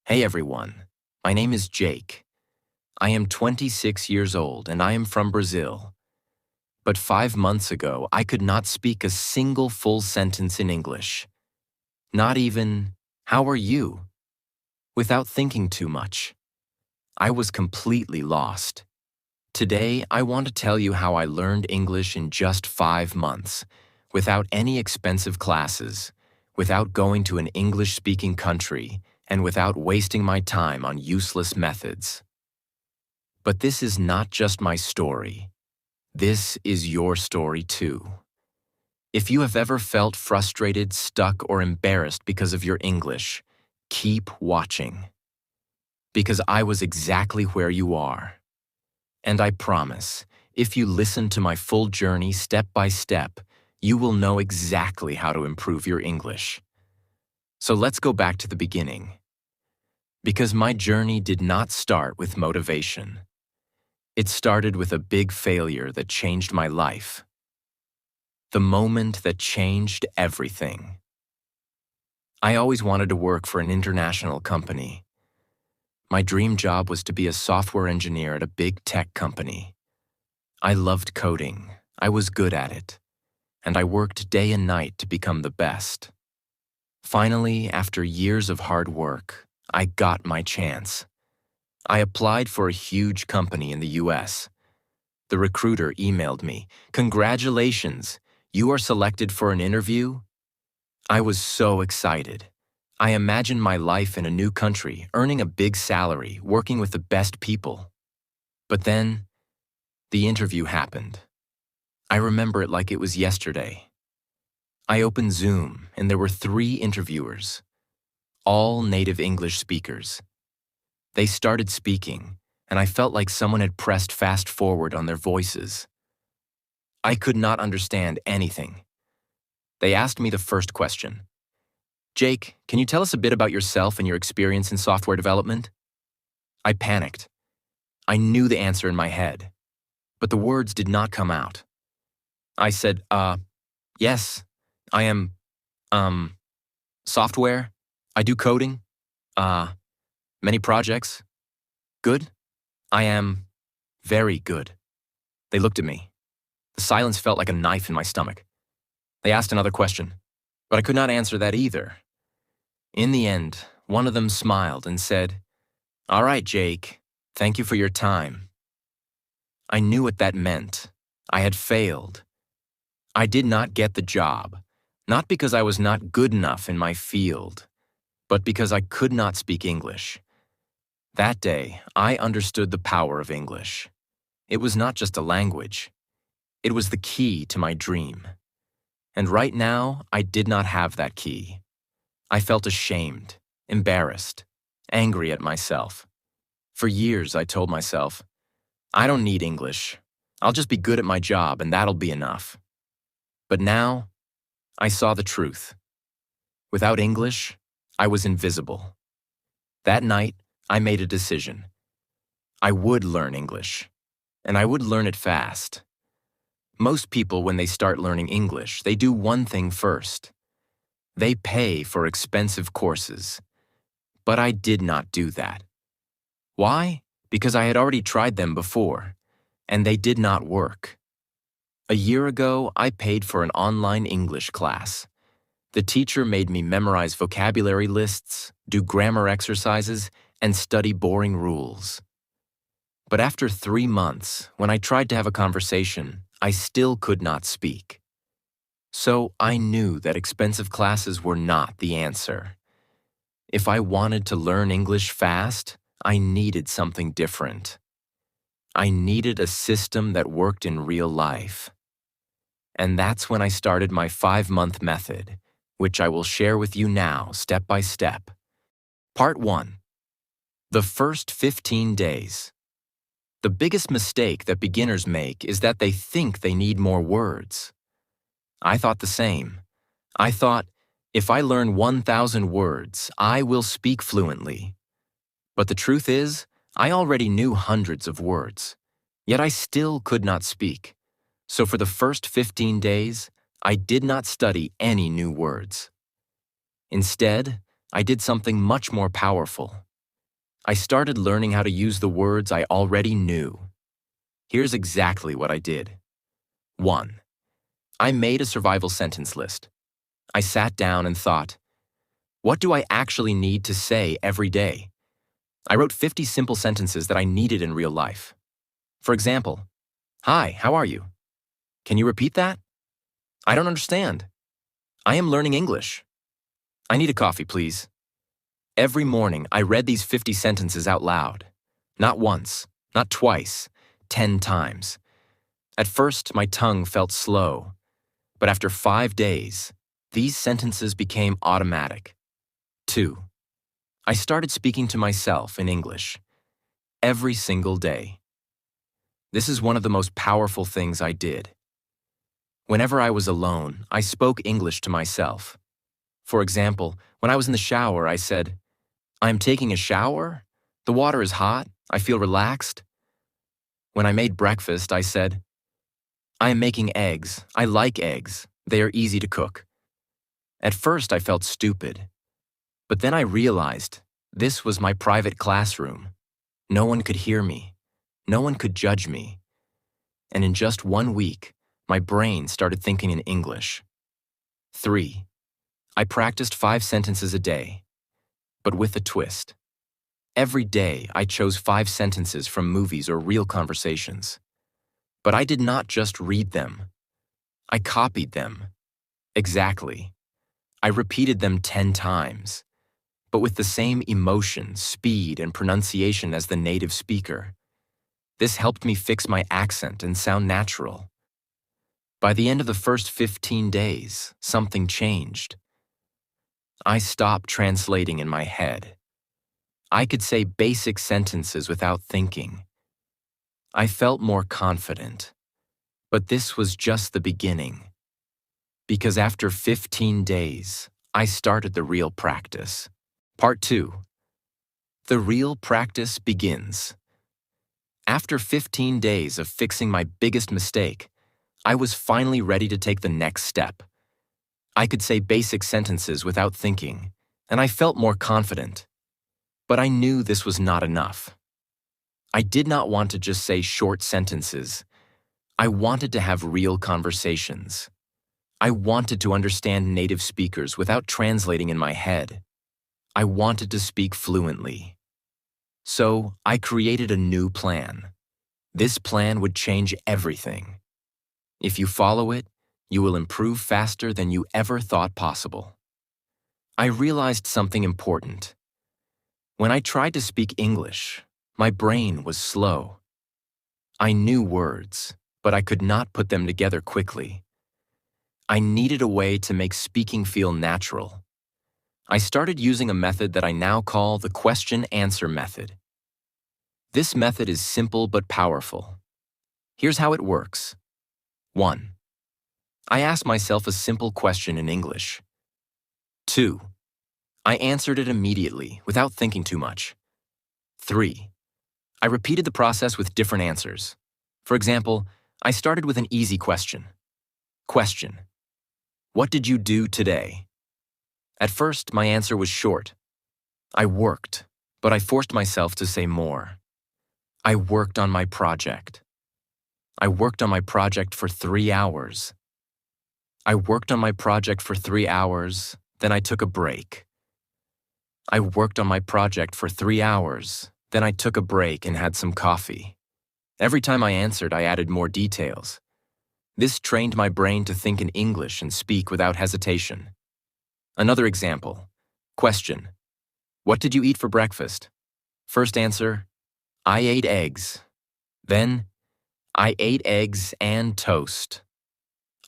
Hey everyone, my name is Jake. I am 26 years old and I am from Brazil. But 5 months ago, I could not speak a single full sentence in English. Not even, "How are you?" without thinking too much. I was completely lost. Today, I want to tell you how I learned English in just 5 months, without any expensive classes, without going to an English-speaking country, and without wasting my time on useless methods. But this is not just my story. This is your story too. If you have ever felt frustrated, stuck, or embarrassed because of your English, keep watching. Because I was exactly where you are. And I promise, if you listen to my full journey step by step, you will know exactly how to improve your English. So let's go back to the beginning. Because my journey did not start with motivation. It started with a big failure that changed my life. The moment that changed everything. I always wanted to work for an international company. My dream job was to be a software engineer at a big tech company. I loved coding, I was good at it, and I worked day and night to become the best. Finally, after years of hard work, I got my chance. I applied for a huge company in the US. The recruiter emailed me, "Congratulations, you are selected for an interview?" I was so excited. I imagined my life in a new country, earning a big salary, working with the best people. But then, the interview happened. I remember it like it was yesterday. I opened Zoom, and there were 3 interviewers, all native English speakers. They started speaking, and I felt like someone had pressed fast forward on their voices. I could not understand anything. They asked me the first question. "Jake, can you tell us a bit about yourself and your experience in software development?" I panicked. I knew the answer in my head, but the words did not come out. I said, yes, I am, software. I do coding. Many projects. Good. I am very good." They looked at me. The silence felt like a knife in my stomach. They asked another question, but I could not answer that either. In the end, one of them smiled and said, "All right, Jake, thank you for your time." I knew what that meant. I had failed. I did not get the job, not because I was not good enough in my field, but because I could not speak English. That day, I understood the power of English. It was not just a language. It was the key to my dream. And right now, I did not have that key. I felt ashamed, embarrassed, angry at myself. For years, I told myself, "I don't need English. I'll just be good at my job and that'll be enough." But now, I saw the truth. Without English, I was invisible. That night, I made a decision. I would learn English, and I would learn it fast. Most people, when they start learning English, they do one thing first. They pay for expensive courses. But I did not do that. Why? Because I had already tried them before, and they did not work. A year ago, I paid for an online English class. The teacher made me memorize vocabulary lists, do grammar exercises, and study boring rules. But after 3 months, when I tried to have a conversation, I still could not speak. So I knew that expensive classes were not the answer. If I wanted to learn English fast, I needed something different. I needed a system that worked in real life. And that's when I started my 5-month method, which I will share with you now, step by step. Part 1. The first 15 days. The biggest mistake that beginners make is that they think they need more words. I thought the same. I thought, if I learn 1,000 words, I will speak fluently. But the truth is, I already knew hundreds of words, yet I still could not speak. So for the first 15 days, I did not study any new words. Instead, I did something much more powerful. I started learning how to use the words I already knew. Here's exactly what I did. 1. I made a survival sentence list. I sat down and thought, what do I actually need to say every day? I wrote 50 simple sentences that I needed in real life. For example, hi, how are you? Can you repeat that? I don't understand. I am learning English. I need a coffee, please. Every morning, I read these 50 sentences out loud. Not once, not twice, 10 times. At first, my tongue felt slow, but after 5 days, these sentences became automatic. 2. I started speaking to myself in English every single day. This is one of the most powerful things I did. Whenever I was alone, I spoke English to myself. For example, when I was in the shower, I said, I am taking a shower. The water is hot. I feel relaxed. When I made breakfast, I said, I am making eggs. I like eggs. They are easy to cook. At first, I felt stupid. But then I realized this was my private classroom. No one could hear me. No one could judge me. And in just 1 week, my brain started thinking in English. 3. I practiced 5 sentences a day, but with a twist. Every day, I chose 5 sentences from movies or real conversations. But I did not just read them. I copied them. Exactly. I repeated them 10 times, but with the same emotion, speed, and pronunciation as the native speaker. This helped me fix my accent and sound natural. By the end of the first 15 days, something changed. I stopped translating in my head. I could say basic sentences without thinking. I felt more confident. But this was just the beginning. Because after 15 days, I started the real practice. Part 2. The real practice begins. After 15 days of fixing my biggest mistake, I was finally ready to take the next step. I could say basic sentences without thinking, and I felt more confident. But I knew this was not enough. I did not want to just say short sentences. I wanted to have real conversations. I wanted to understand native speakers without translating in my head. I wanted to speak fluently. So I created a new plan. This plan would change everything. If you follow it, you will improve faster than you ever thought possible. I realized something important. When I tried to speak English, my brain was slow. I knew words, but I could not put them together quickly. I needed a way to make speaking feel natural. I started using a method that I now call the question-answer method. This method is simple but powerful. Here's how it works. 1. I asked myself a simple question in English. 2. I answered it immediately, without thinking too much. 3. I repeated the process with different answers. For example, I started with an easy question. Question: what did you do today? At first, my answer was short. I worked, but I forced myself to say more. I worked on my project. I worked on my project for 3 hours. I worked on my project for 3 hours, then I took a break. I worked on my project for 3 hours, then I took a break and had some coffee. Every time I answered, I added more details. This trained my brain to think in English and speak without hesitation. Another example. Question: what did you eat for breakfast? First answer: I ate eggs. Then, I ate eggs and toast.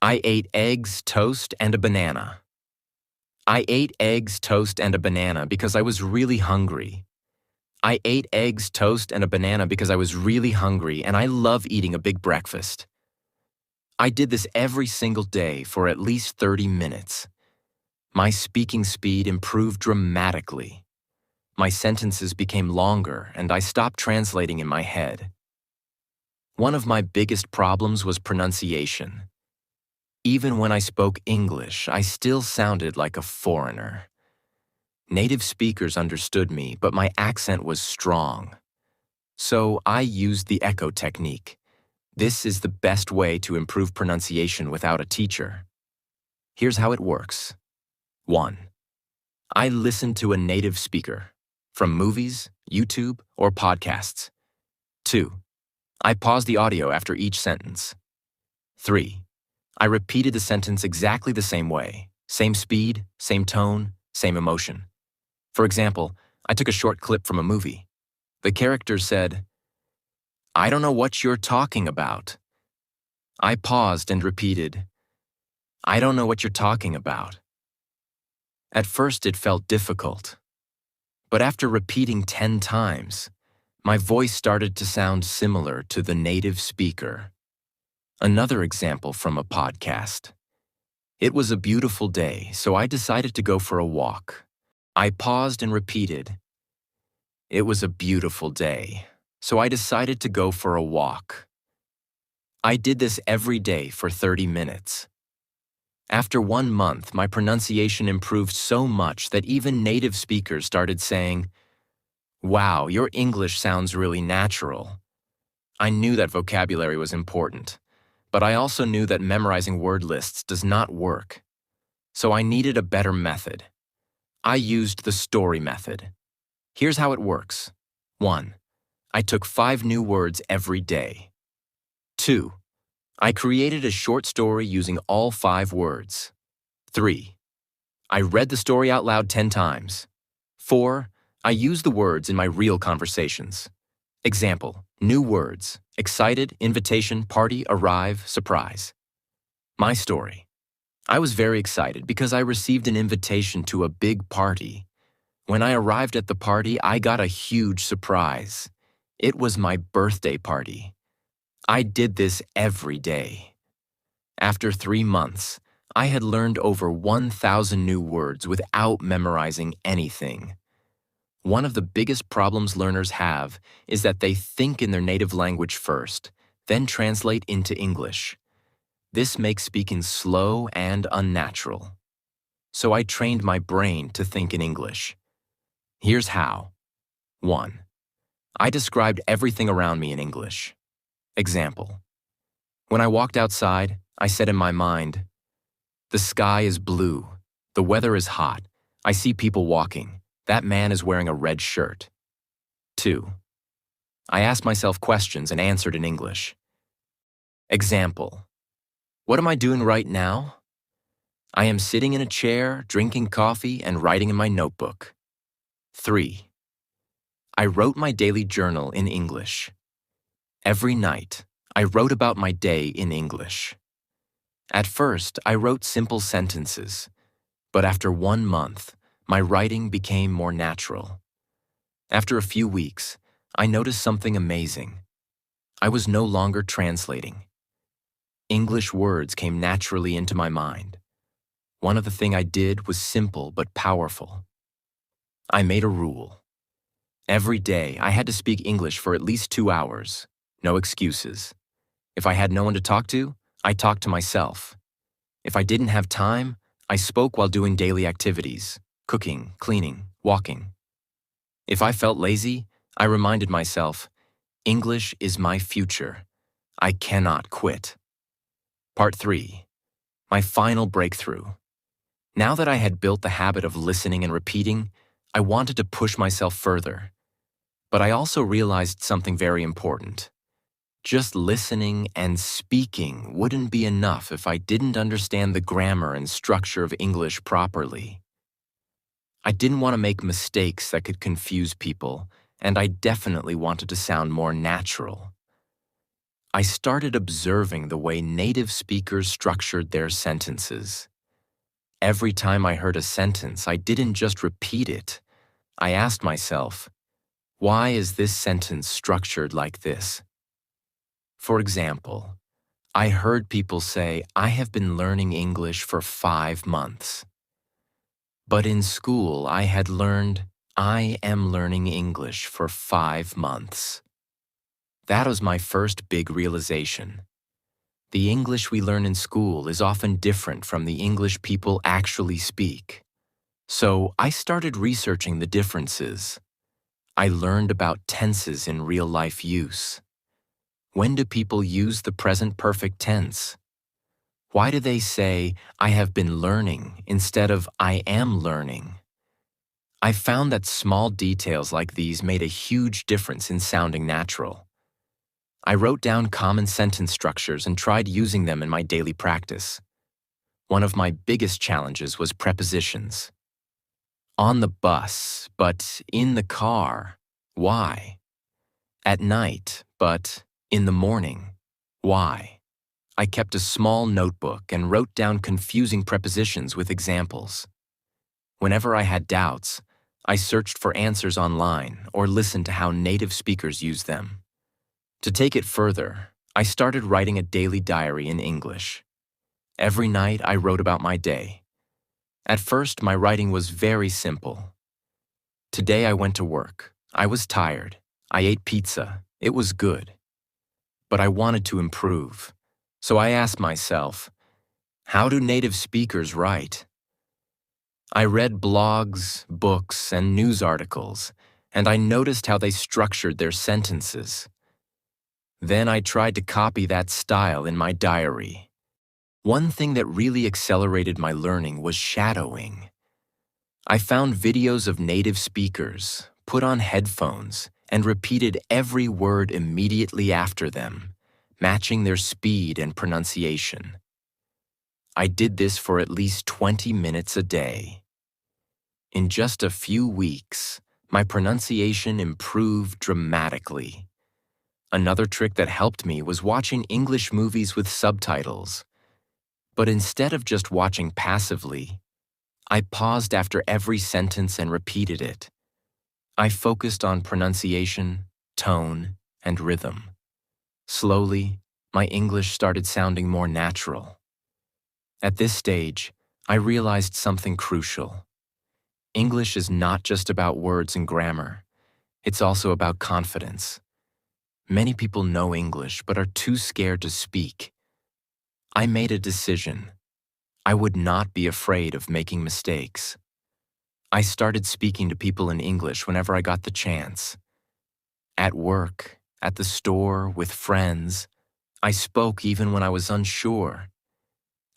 I ate eggs, toast, and a banana. I ate eggs, toast, and a banana because I was really hungry. I ate eggs, toast, and a banana because I was really hungry, and I love eating a big breakfast. I did this every single day for at least 30 minutes. My speaking speed improved dramatically. My sentences became longer, and I stopped translating in my head. One of my biggest problems was pronunciation. Even when I spoke English, I still sounded like a foreigner. Native speakers understood me, but my accent was strong. So I used the echo technique. This is the best way to improve pronunciation without a teacher. Here's how it works. 1. I listen to a native speaker, from movies, YouTube, or podcasts. 2. I pause the audio after each sentence. 3. I repeated the sentence exactly the same way, same speed, same tone, same emotion. For example, I took a short clip from a movie. The character said, "I don't know what you're talking about." I paused and repeated, "I don't know what you're talking about." At first it felt difficult, but after repeating 10 times, my voice started to sound similar to the native speaker. Another example from a podcast. It was a beautiful day, so I decided to go for a walk. I paused and repeated, "It was a beautiful day, so I decided to go for a walk." I did this every day for 30 minutes. After 1 month, my pronunciation improved so much that even native speakers started saying, "Wow, your English sounds really natural." I knew that vocabulary was important, but I also knew that memorizing word lists does not work. So I needed a better method. I used the story method. Here's how it works. 1. I took 5 new words every day. 2. I created a short story using all 5 words. 3. I read the story out loud 10 times. 4. I used the words in my real conversations. Example, new words: excited, invitation, party, arrive, surprise. My story. I was very excited because I received an invitation to a big party. When I arrived at the party, I got a huge surprise. It was my birthday party. I did this every day. After 3 months, I had learned over 1,000 new words without memorizing anything. One of the biggest problems learners have is that they think in their native language first, then translate into English. This makes speaking slow and unnatural. So I trained my brain to think in English. Here's how. 1. I described everything around me in English. Example. When I walked outside, I said in my mind, "The sky is blue. The weather is hot. I see people walking. That man is wearing a red shirt." 2. I asked myself questions and answered in English. Example. What am I doing right now? I am sitting in a chair, drinking coffee, and writing in my notebook. 3. I wrote my daily journal in English. Every night, I wrote about my day in English. At first, I wrote simple sentences, but after 1 month, my writing became more natural. After a few weeks, I noticed something amazing. I was no longer translating. English words came naturally into my mind. One of the things I did was simple but powerful. I made a rule. Every day, I had to speak English for at least 2 hours. No excuses. If I had no one to talk to, I talked to myself. If I didn't have time, I spoke while doing daily activities, cooking, cleaning, walking. If I felt lazy, I reminded myself, English is my future. I cannot quit. Part 3. My final breakthrough. Now that I had built the habit of listening and repeating, I wanted to push myself further. But I also realized something very important. Just listening and speaking wouldn't be enough if I didn't understand the grammar and structure of English properly. I didn't want to make mistakes that could confuse people, and I definitely wanted to sound more natural. I started observing the way native speakers structured their sentences. Every time I heard a sentence, I didn't just repeat it. I asked myself, why is this sentence structured like this? For example, I heard people say, "I have been learning English for 5 months." But in school, I had learned, "I am learning English for 5 months." That was my first big realization. The English we learn in school is often different from the English people actually speak. So I started researching the differences. I learned about tenses in real-life use. When do people use the present perfect tense? Why do they say, I have been learning instead of I am learning? I found that small details like these made a huge difference in sounding natural. I wrote down common sentence structures and tried using them in my daily practice. One of my biggest challenges was prepositions. On the bus, but in the car. Why? At night, but in the morning. Why? I kept a small notebook and wrote down confusing prepositions with examples. Whenever I had doubts, I searched for answers online or listened to how native speakers use them. To take it further, I started writing a daily diary in English. Every night I wrote about my day. At first, my writing was very simple. Today I went to work. I was tired. I ate pizza. It was good. But I wanted to improve. So I asked myself, how do native speakers write? I read blogs, books, and news articles, and I noticed how they structured their sentences. Then I tried to copy that style in my diary. One thing that really accelerated my learning was shadowing. I found videos of native speakers, put on headphones, and repeated every word immediately after them, matching their speed and pronunciation. I did this for at least 20 minutes a day. In just a few weeks, my pronunciation improved dramatically. Another trick that helped me was watching English movies with subtitles. But instead of just watching passively, I paused after every sentence and repeated it. I focused on pronunciation, tone, and rhythm. Slowly, my English started sounding more natural. At this stage, I realized something crucial. English is not just about words and grammar. It's also about confidence. Many people know English but are too scared to speak. I made a decision. I would not be afraid of making mistakes. I started speaking to people in English whenever I got the chance. At work, at the store, with friends, I spoke even when I was unsure.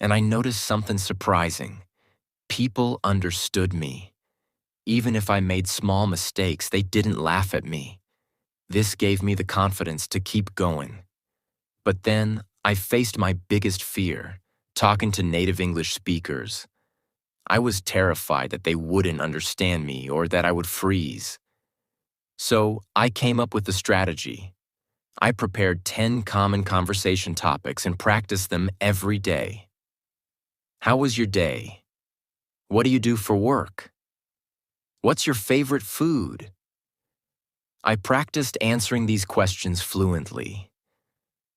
And I noticed something surprising. People understood me. Even if I made small mistakes, they didn't laugh at me. This gave me the confidence to keep going. But then, I faced my biggest fear, talking to native English speakers. I was terrified that they wouldn't understand me or that I would freeze. So, I came up with a strategy. I prepared 10 common conversation topics and practiced them every day. How was your day? What do you do for work? What's your favorite food? I practiced answering these questions fluently.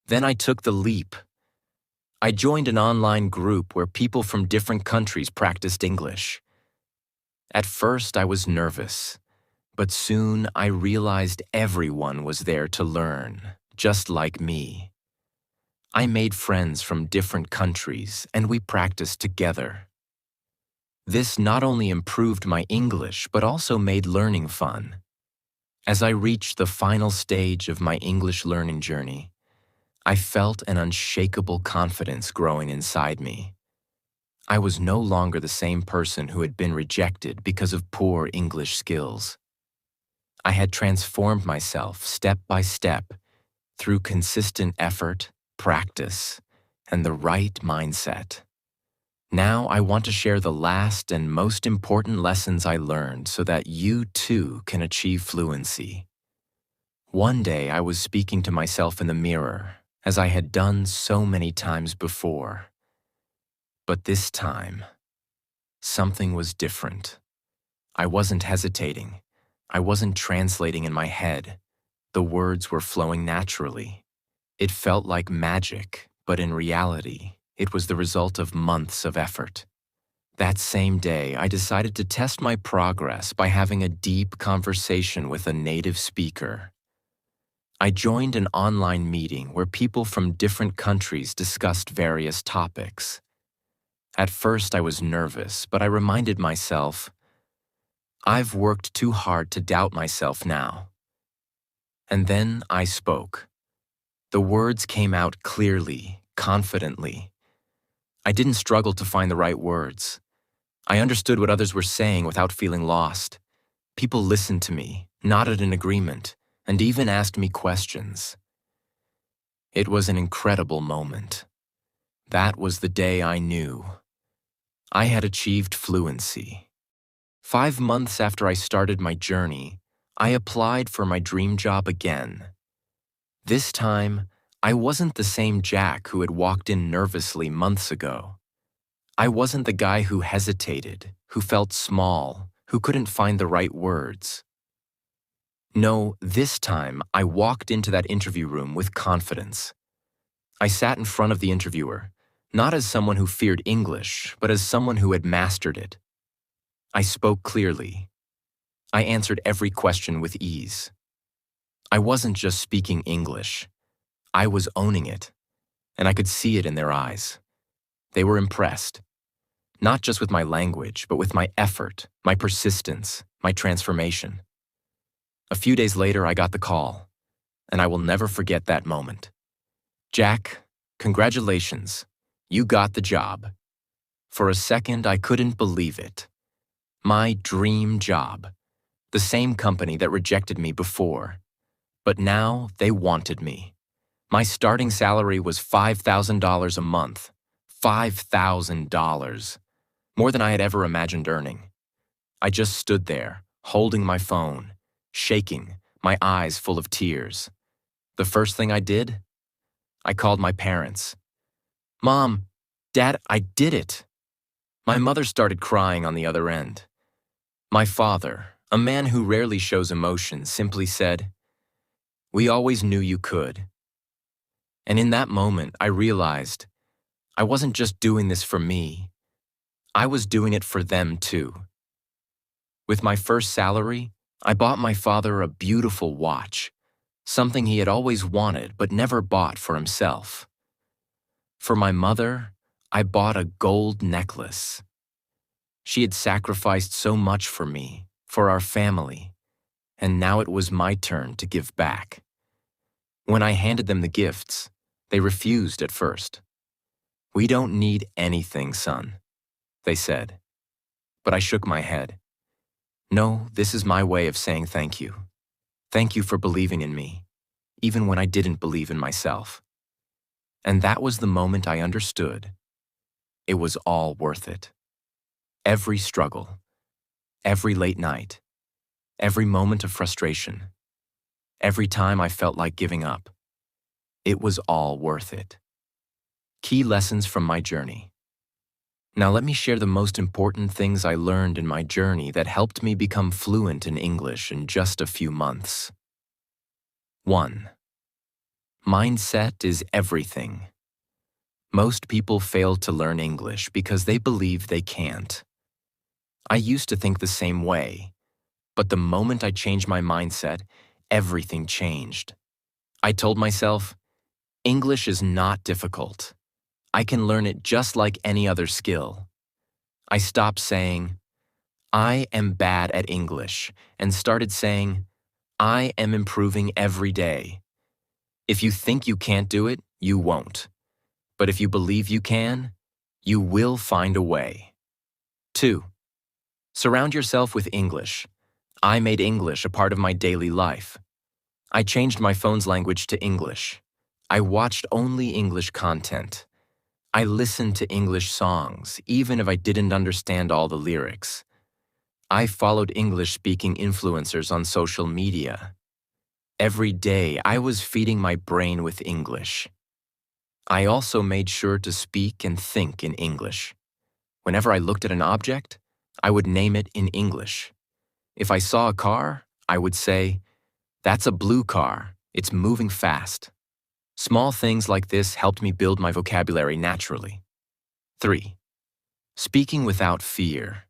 Then I took the leap. I joined an online group where people from different countries practiced English. At first, I was nervous, but soon I realized everyone was there to learn, just like me. I made friends from different countries, and we practiced together. This not only improved my English, but also made learning fun. As I reached the final stage of my English learning journey, I felt an unshakable confidence growing inside me. I was no longer the same person who had been rejected because of poor English skills. I had transformed myself step by step through consistent effort, practice, and the right mindset. Now I want to share the last and most important lessons I learned so that you too can achieve fluency. One day I was speaking to myself in the mirror, as I had done so many times before. But this time, something was different. I wasn't hesitating. I wasn't translating in my head. The words were flowing naturally. It felt like magic, but in reality, it was the result of months of effort. That same day, I decided to test my progress by having a deep conversation with a native speaker. I joined an online meeting where people from different countries discussed various topics. At first, I was nervous, but I reminded myself, I've worked too hard to doubt myself now. And then I spoke. The words came out clearly, confidently. I didn't struggle to find the right words. I understood what others were saying without feeling lost. People listened to me, nodded in agreement, and even asked me questions. It was an incredible moment. That was the day I knew I had achieved fluency. 5 months after I started my journey, I applied for my dream job again. This time, I wasn't the same Jack who had walked in nervously months ago. I wasn't the guy who hesitated, who felt small, who couldn't find the right words. No, this time I walked into that interview room with confidence. I sat in front of the interviewer, not as someone who feared English, but as someone who had mastered it. I spoke clearly. I answered every question with ease. I wasn't just speaking English. I was owning it, and I could see it in their eyes. They were impressed, not just with my language, but with my effort, my persistence, my transformation. A few days later, I got the call, and I will never forget that moment. Jack, congratulations. You got the job. For a second, I couldn't believe it. My dream job. The same company that rejected me before. But now they wanted me. My starting salary was $5,000 a month. $5,000. More than I had ever imagined earning. I just stood there, holding my phone, shaking, my eyes full of tears. The first thing I did? I called my parents. Mom, Dad, I did it. My mother started crying on the other end. My father, a man who rarely shows emotion, simply said, "We always knew you could." And in that moment, I realized I wasn't just doing this for me. I was doing it for them too. With my first salary, I bought my father a beautiful watch, something he had always wanted but never bought for himself. For my mother, I bought a gold necklace. She had sacrificed so much for me, for our family, and now it was my turn to give back. When I handed them the gifts, they refused at first. "We don't need anything, son," they said. But I shook my head. "No, this is my way of saying thank you. Thank you for believing in me, even when I didn't believe in myself." And that was the moment I understood. It was all worth it. Every struggle, every late night, every moment of frustration, every time I felt like giving up. It was all worth it. Key lessons from my journey. Now let me share the most important things I learned in my journey that helped me become fluent in English in just a few months. 1. Mindset is everything. Most people fail to learn English because they believe they can't. I used to think the same way, but the moment I changed my mindset, everything changed. I told myself, English is not difficult. I can learn it just like any other skill. I stopped saying, "I am bad at English," and started saying, "I am improving every day." If you think you can't do it, you won't. But if you believe you can, you will find a way. 2. Surround yourself with English. I made English a part of my daily life. I changed my phone's language to English. I watched only English content. I listened to English songs, even if I didn't understand all the lyrics. I followed English-speaking influencers on social media. Every day, I was feeding my brain with English. I also made sure to speak and think in English. Whenever I looked at an object, I would name it in English. If I saw a car, I would say, "That's a blue car. It's moving fast." Small things like this helped me build my vocabulary naturally. 3. Speaking without fear.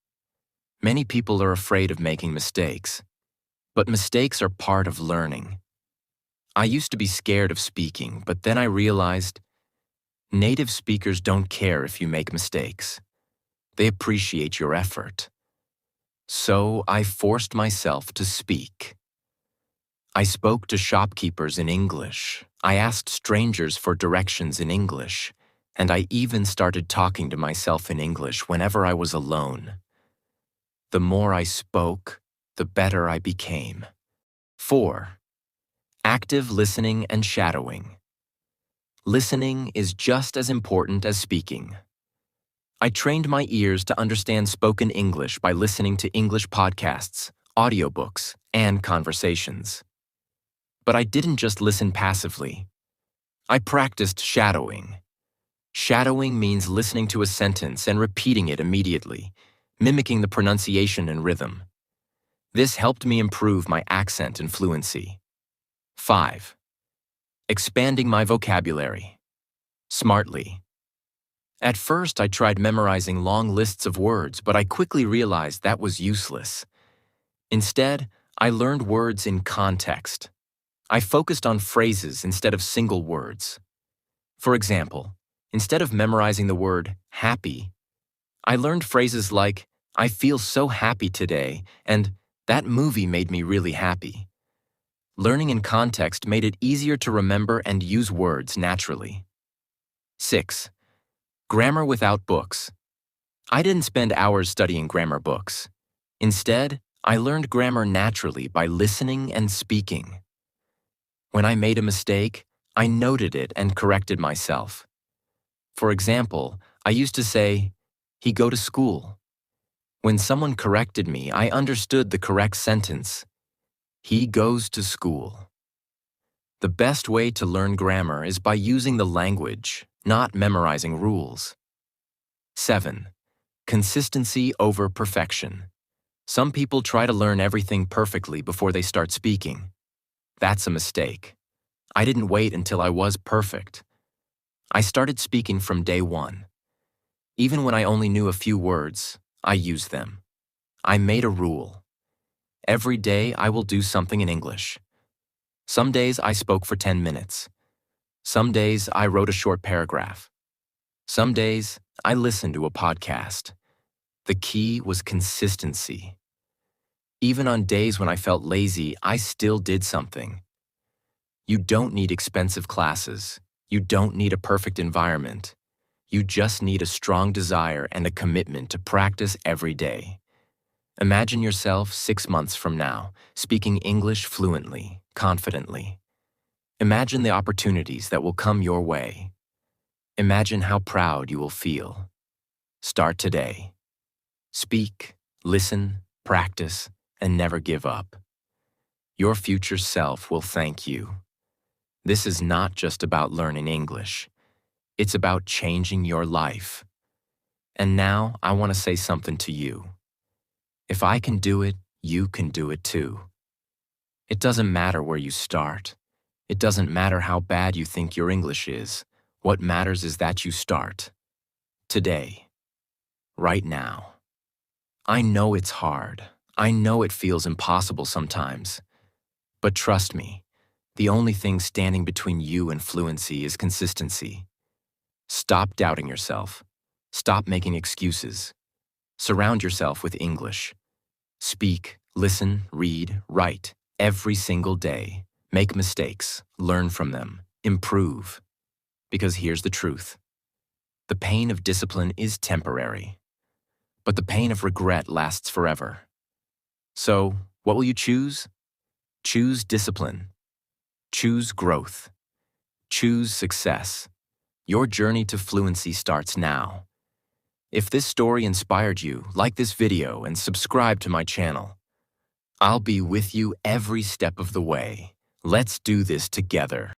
Many people are afraid of making mistakes, but mistakes are part of learning. I used to be scared of speaking, but then I realized native speakers don't care if you make mistakes. They appreciate your effort. So I forced myself to speak. I spoke to shopkeepers in English. I asked strangers for directions in English. And I even started talking to myself in English whenever I was alone. The more I spoke, the better I became. 4. Active listening and shadowing. Listening is just as important as speaking. I trained my ears to understand spoken English by listening to English podcasts, audiobooks, and conversations. But I didn't just listen passively. I practiced shadowing. Shadowing means listening to a sentence and repeating it immediately, mimicking the pronunciation and rhythm. This helped me improve my accent and fluency. 5. Expanding my vocabulary. Smartly. At first, I tried memorizing long lists of words, but I quickly realized that was useless. Instead, I learned words in context. I focused on phrases instead of single words. For example, instead of memorizing the word happy, I learned phrases like, I feel so happy today, and that movie made me really happy. Learning in context made it easier to remember and use words naturally. 6. Grammar without books. I didn't spend hours studying grammar books. Instead, I learned grammar naturally by listening and speaking. When I made a mistake, I noted it and corrected myself. For example, I used to say, he go to school. When someone corrected me, I understood the correct sentence. He goes to school. The best way to learn grammar is by using the language, not memorizing rules. 7. Consistency over perfection. Some people try to learn everything perfectly before they start speaking. That's a mistake. I didn't wait until I was perfect. I started speaking from day one. Even when I only knew a few words, I used them. I made a rule. Every day I will do something in English. Some days I spoke for 10 minutes. Some days I wrote a short paragraph. Some days I listened to a podcast. The key was consistency. Even on days when I felt lazy, I still did something. You don't need expensive classes. You don't need a perfect environment. You just need a strong desire and a commitment to practice every day. Imagine yourself 6 months from now, speaking English fluently, confidently. Imagine the opportunities that will come your way. Imagine how proud you will feel. Start today. Speak, listen, practice, and never give up. Your future self will thank you. This is not just about learning English. It's about changing your life. And now I want to say something to you. If I can do it, you can do it too. It doesn't matter where you start. It doesn't matter how bad you think your English is. What matters is that you start. Today. Right now. I know it's hard. I know it feels impossible sometimes. But trust me, the only thing standing between you and fluency is consistency. Stop doubting yourself. Stop making excuses. Surround yourself with English. Speak, listen, read, write, every single day. Make mistakes, learn from them, improve. Because here's the truth. The pain of discipline is temporary, but the pain of regret lasts forever. So, what will you choose? Choose discipline. Choose growth. Choose success. Your journey to fluency starts now. If this story inspired you, like this video and subscribe to my channel. I'll be with you every step of the way. Let's do this together.